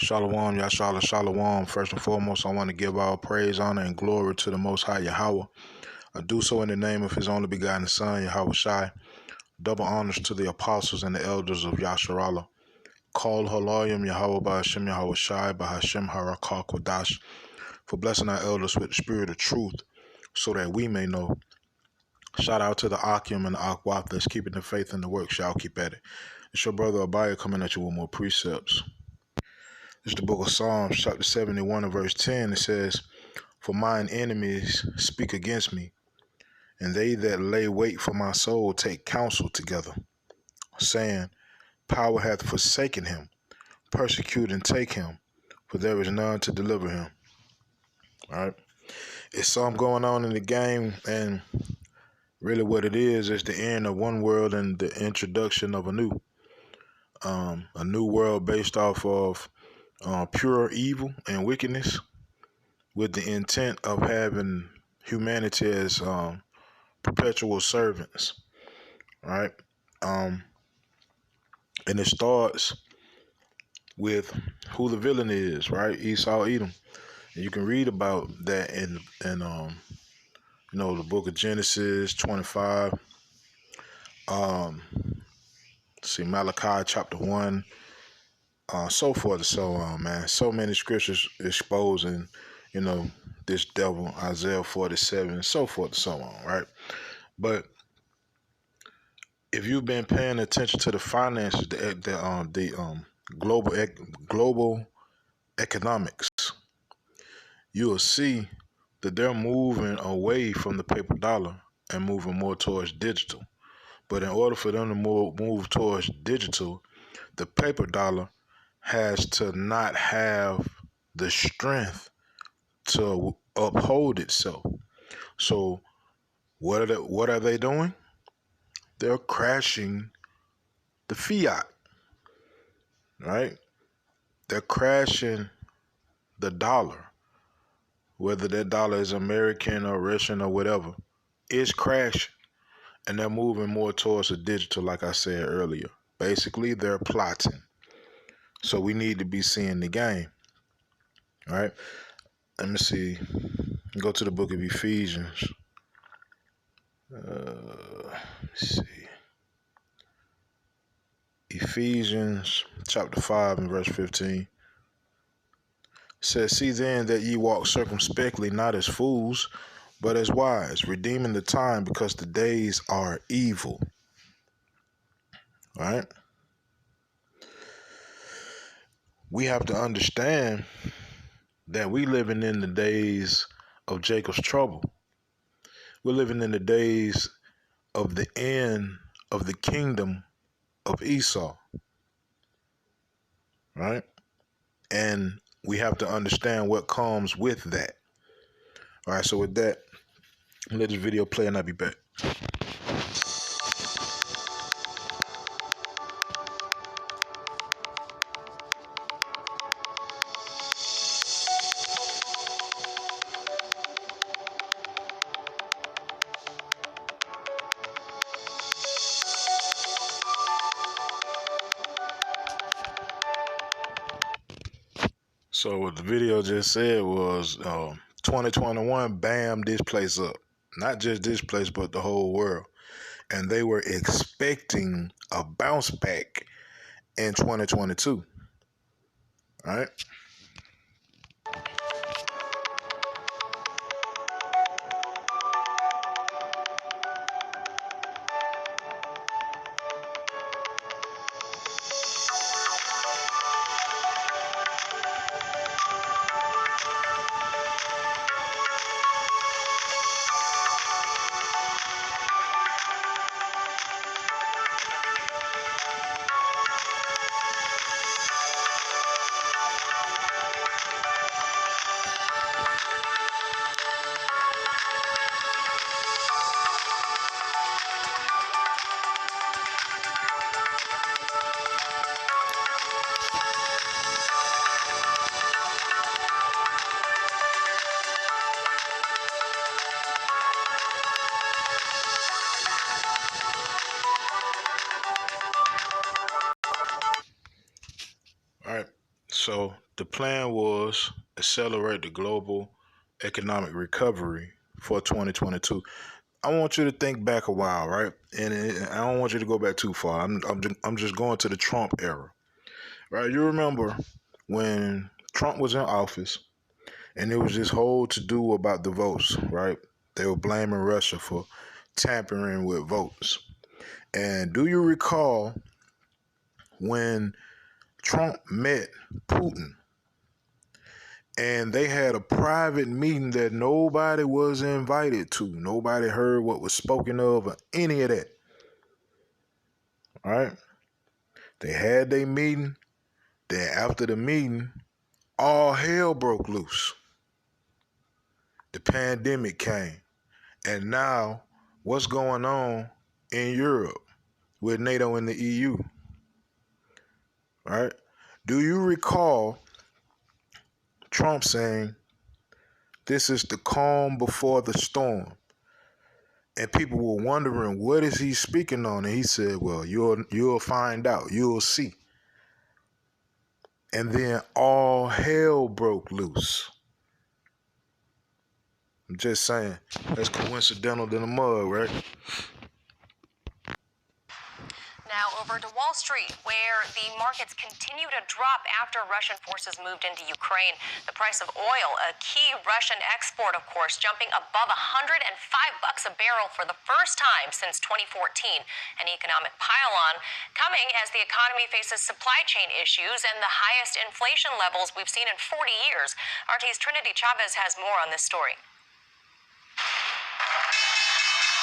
Shalom, Yashala, Shalom. First and foremost, I want to give all praise, honor, and glory to the Most High Yahweh. I do so in the name of His only begotten Son, Yahweh Shai. Double honors to the apostles and the elders of Yasharallah. Call Halayim Yahweh Ba'ashem Yahweh Shai Ba'ashem Harakah Kodash, for blessing our elders with the spirit of truth, so that we may know. Shout out to the Akim and the Akwaf that's keeping the faith and the work. Shall keep at it. It's your brother Abaya coming at you with more precepts. It's the book of Psalms, chapter 71 and verse 10. It says, "For mine enemies speak against me, and they that lay wait for my soul take counsel together, saying, Power hath forsaken him, persecute and take him, for there is none to deliver him." All right. It's something going on in the game, and really what it is the end of one world and the introduction of a new world based off of pure evil and wickedness, with the intent of having humanity as perpetual servants, right? And it starts with who the villain is, right? Esau, Edom. And you can read about that in the book of Genesis 25. See Malachi chapter 1, so forth and so on, man. So many scriptures exposing, this devil, Isaiah 47, so forth and so on, right? But if you've been paying attention to the finances, the global economics, you will see that they're moving away from the paper dollar and moving more towards digital. But in order for them to move towards digital, the paper dollar has to not have the strength to uphold itself. So what are they doing? They're crashing the fiat, right? They're crashing the dollar, whether that dollar is American or Russian or whatever. It's crashing, and they're moving more towards the digital, like I said earlier. Basically, they're plotting. So we need to be seeing the game, all right? Let me see. Go to the book of Ephesians. Let's see. Ephesians chapter 5 and verse 15. Says, "See then that ye walk circumspectly, not as fools, but as wise, redeeming the time, because the days are evil." All right? We have to understand that we living in the days of Jacob's trouble. We're living in the days of the end of the kingdom of Esau. Right? And we have to understand what comes with that. All right, so with that, let this video play and I'll be back. So what the video just said was 2021 bam this place up. Not just this place, but the whole world. And they were expecting a bounce back in 2022. All right? So the plan was accelerate the global economic recovery for 2022. I want you to think back a while, right? And I don't want you to go back too far. I'm just going to the Trump era, right? You remember when Trump was in office, and there was this whole to do about the votes, right? They were blaming Russia for tampering with votes. And do you recall when Trump met Putin and they had a private meeting that nobody was invited to? Nobody heard what was spoken of or any of that. All right? They had their meeting. Then after the meeting, all hell broke loose. The pandemic came. And now, what's going on in Europe with NATO and the EU? Right? Do you recall Trump saying, "This is the calm before the storm"? And people were wondering, what is he speaking on? And he said, "Well, you'll find out. You'll see." And then all hell broke loose. I'm just saying, that's coincidental than a mug, right? Now over to Wall Street, where the markets continue to drop after Russian forces moved into Ukraine. The price of oil, a key Russian export, of course, jumping above $105 a barrel for the first time since 2014. An economic pile-on coming as the economy faces supply chain issues and the highest inflation levels we've seen in 40 years. RT's Trinity Chavez has more on this story.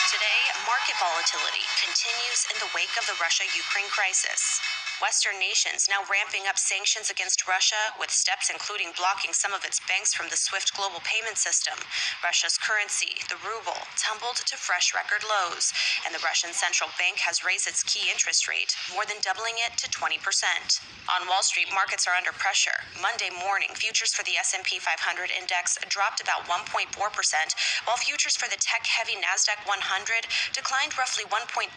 Today, market volatility continues in the wake of the Russia-Ukraine crisis. Western nations now ramping up sanctions against Russia, with steps including blocking some of its banks from the SWIFT global payment system. Russia's currency, the ruble, tumbled to fresh record lows, and the Russian central bank has raised its key interest rate, more than doubling it to 20%. On Wall Street, markets are under pressure. Monday morning, futures for the S&P 500 index dropped about 1.4%, while futures for the tech-heavy NASDAQ 100 declined roughly 1.2%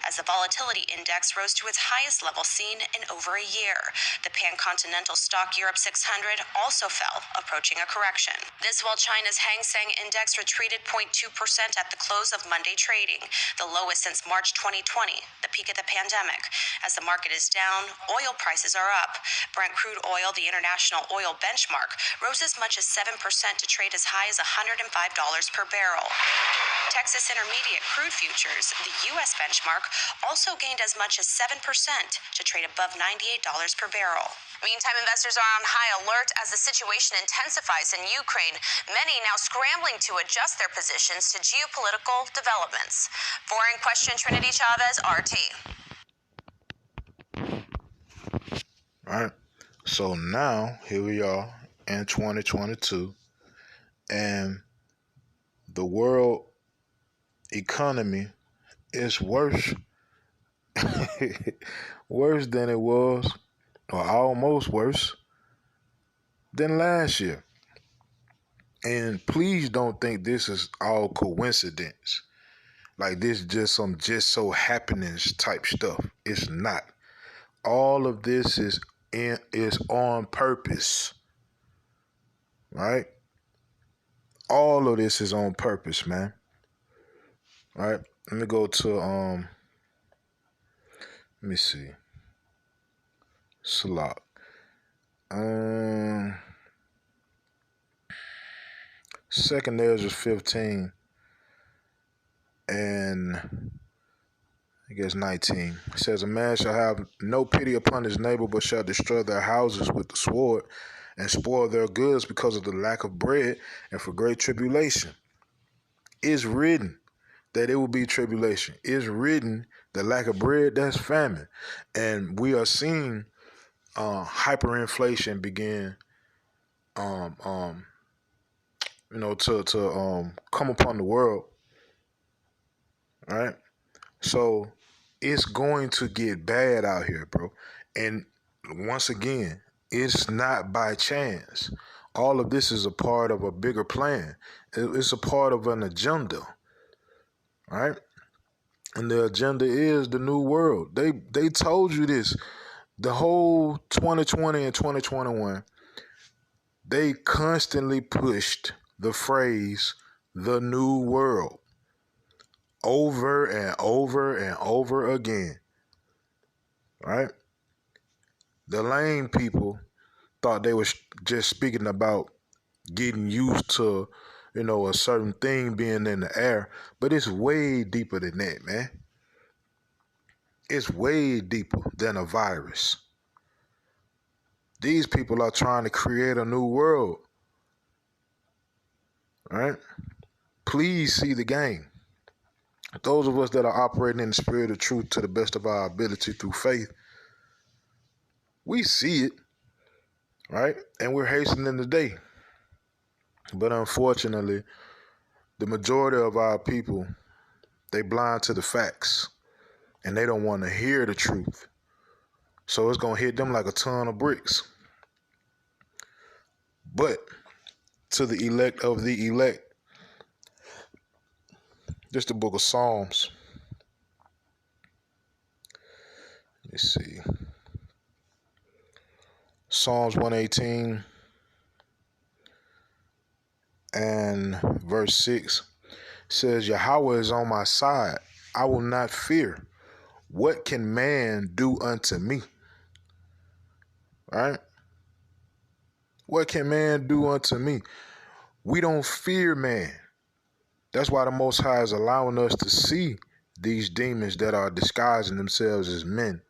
as the volatility index rose to its highest level seen in over a year. The pan-continental stock Europe 600 also fell, approaching a correction. This while China's Hang Seng index retreated 0.2% at the close of Monday trading, the lowest since March 2020, the peak of the pandemic. As the market is down, oil prices are up. Brent crude oil, the international oil benchmark, rose as much as 7% to trade as high as $105 per barrel. Texas Intermediate crude futures, the U.S. benchmark, also gained as much as 7% to trade above $98 per barrel. Meantime, investors are on high alert as the situation intensifies in Ukraine, many now scrambling to adjust their positions to geopolitical developments. Foreign Question, Trinity Chavez, RT. All right. So now, here we are in 2022, and the world economy is worse worse than it was, or almost worse than last year. And please don't think this is all coincidence. Like this just some just so happenings type stuff. It's not. All of this is on purpose. Right? All of this is on purpose, man. All right? Let me go to let me see. Slot. Second Ezra 15 and I guess 19. It says, "A man shall have no pity upon his neighbor, but shall destroy their houses with the sword and spoil their goods because of the lack of bread and for great tribulation." It's written that it will be tribulation. It's written the lack of bread, that's famine. And we are seeing hyperinflation begin to come upon the world. Right? So it's going to get bad out here, bro. And once again, it's not by chance. All of this is a part of a bigger plan. It's a part of an agenda, right? And the agenda is the new world. They told you this The whole 2020 and 2021, they constantly pushed the phrase, the new world, over and over and over again, right? The lame people thought they were just speaking about getting used to, a certain thing being in the air, but it's way deeper than that, man. It's way deeper than a virus. These people are trying to create a new world, right? Please see the game. Those of us that are operating in the spirit of truth to the best of our ability through faith, we see it, right? And we're hastening the day. But unfortunately, the majority of our people, they blind to the facts and they don't want to hear the truth. So it's going to hit them like a ton of bricks. But to the elect of the elect, this is the book of Psalms. Let's see. Psalms 118 and verse 6 says, Yahweh is on my side. I will not fear. What can man do unto me? Right? What can man do unto me? We don't fear man. That's why the Most High is allowing us to see these demons that are disguising themselves as men.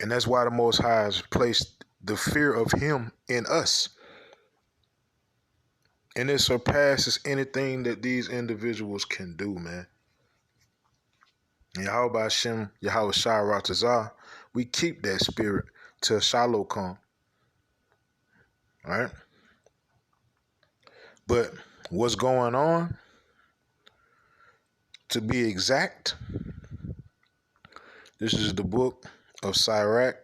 And that's why the Most High has placed the fear of him in us. And it surpasses anything that these individuals can do, man. And Yahweh Hashem, Yahweh Shai Ratazah, we keep that spirit till Shiloh come. Right? But what's going on? To be exact, this is the book of Sirach,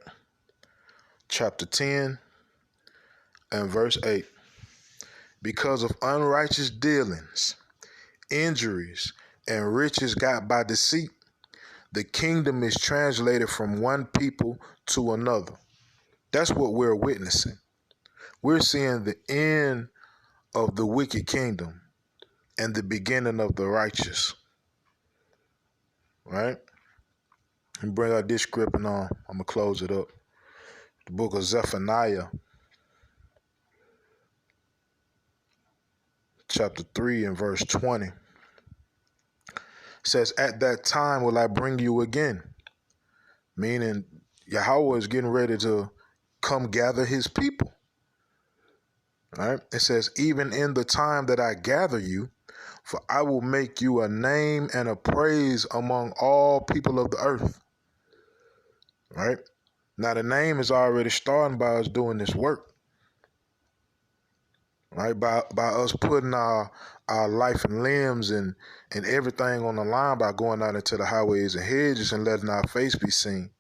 chapter 10 and verse 8. Because of unrighteous dealings, injuries, and riches got by deceit, the kingdom is translated from one people to another. That's what we're witnessing. We're seeing the end of the wicked kingdom and the beginning of the righteous. Right? And bring out this script and I'm going to close it up. The book of Zephaniah, chapter 3 and verse 20. Says, at that time will I bring you again. Meaning Yahweh is getting ready to come gather his people. Right? It says, even in the time that I gather you, for I will make you a name and a praise among all people of the earth. Right? Now the name is already starting by us doing this work. Right? By us putting our life and limbs and everything on the line by going out into the highways and hedges and letting our face be seen.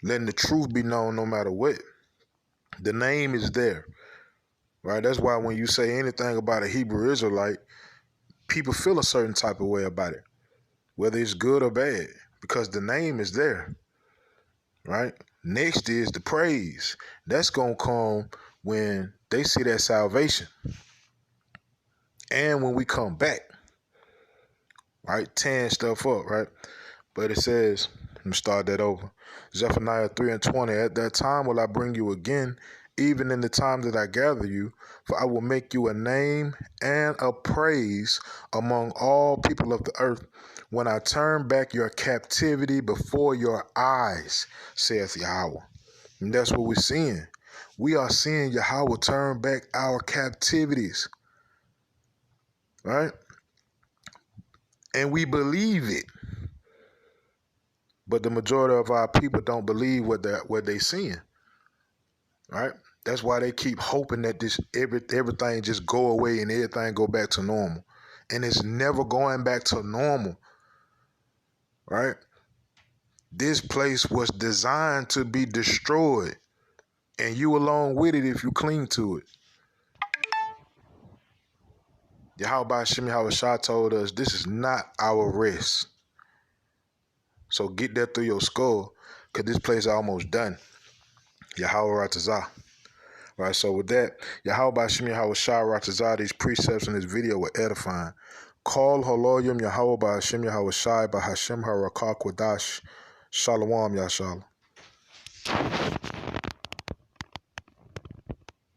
Letting the truth be known no matter what. The name is there. Right? That's why when you say anything about a Hebrew Israelite, people feel a certain type of way about it. Whether it's good or bad. Because the name is there. Right? Next is the praise. That's going to come when they see that salvation. And when we come back. Right? Tearing stuff up, right? But it says, let me start that over. Zephaniah 3 and 20. At that time will I bring you again, even in the time that I gather you, for I will make you a name and a praise among all people of the earth, when I turn back your captivity before your eyes, saith Yahweh. And that's what we're seeing. We are seeing Yahweh turn back our captivities. Right? And we believe it. But the majority of our people don't believe what they're seeing. Right? That's why they keep hoping that everything just go away and everything go back to normal. And it's never going back to normal. Right? This place was designed to be destroyed. And you along with it if you cling to it. Yahweh Hashem Yahweh Shah told us this is not our rest. So get that through your skull, because this place is almost done. Yahweh Ratazah. Right, so with that, Yahweh Bashim Yahweh Shah Ratazah, these precepts in this video were edifying. Call Haloyim Yahweh Bashim Yahweh Shai Bahashim Harakak Wadash. Shalom Yashala.